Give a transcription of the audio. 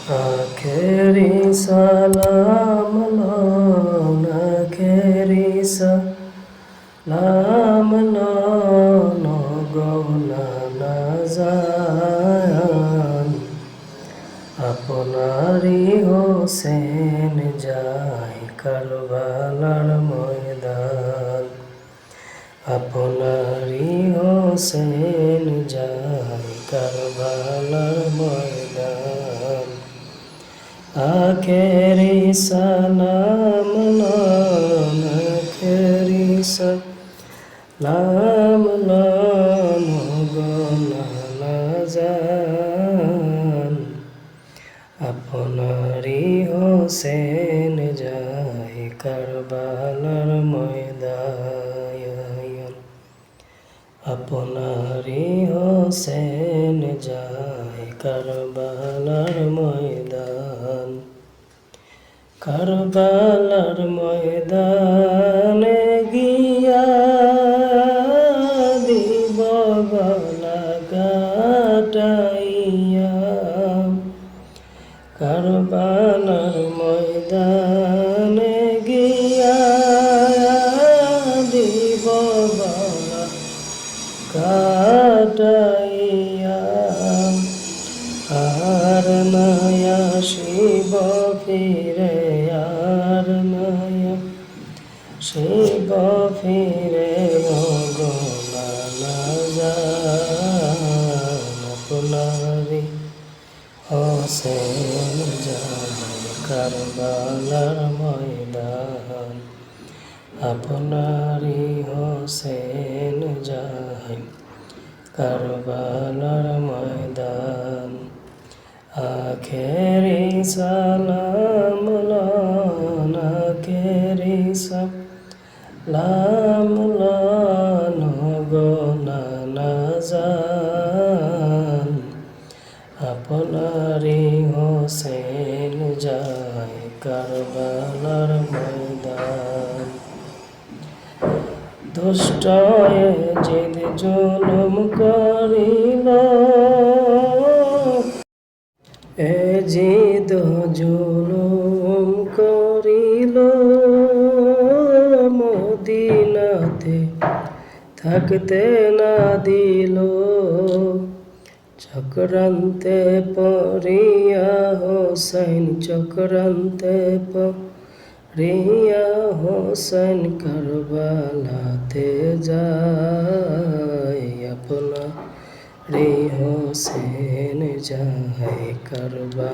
আখেরি সালাম লন আখেরি সালাম লন গৌলানা জান আপনারি হোসেন যাই কারবালার ময়দান আপনারি হোসেন যাই কারবালার ময়দান আখেরি সালাম লন আখেরি সালাম লন গৌলানা জান আপনারি হোসেন যাই কারবালার ময়দান আপনারি হোসেন যাই কারবালার ময়দান কারবালার ময়দানে গিয়া দিব গলা কাটাইয়া কারবালার ময়দানে গিয়া দিব গলা কাটাইয়া আর নয়া শিব ফিরে আর নয়া শিব ফিরে গৌলানা জান আপনারি হোসেন যাই কারবালার ময়দান আপনারি হোসেন যাই কারবালার ময়দান আখেরি সালাম লন আখেরি সালাম লন গৌলানা জান আপনারি হোসেন যাই কারবালার ময়দান দুষ্ট জিদ জুলুম করিল এ জিদ জুলুম করিল মদিনাতে থাকতে না দিল চক্রান্তে পড়িয়া হোসেন চক্রান্তে পড়িয়া হোসেন কারবালাতে যায় আপনারি হোসেন যাই কারবালা।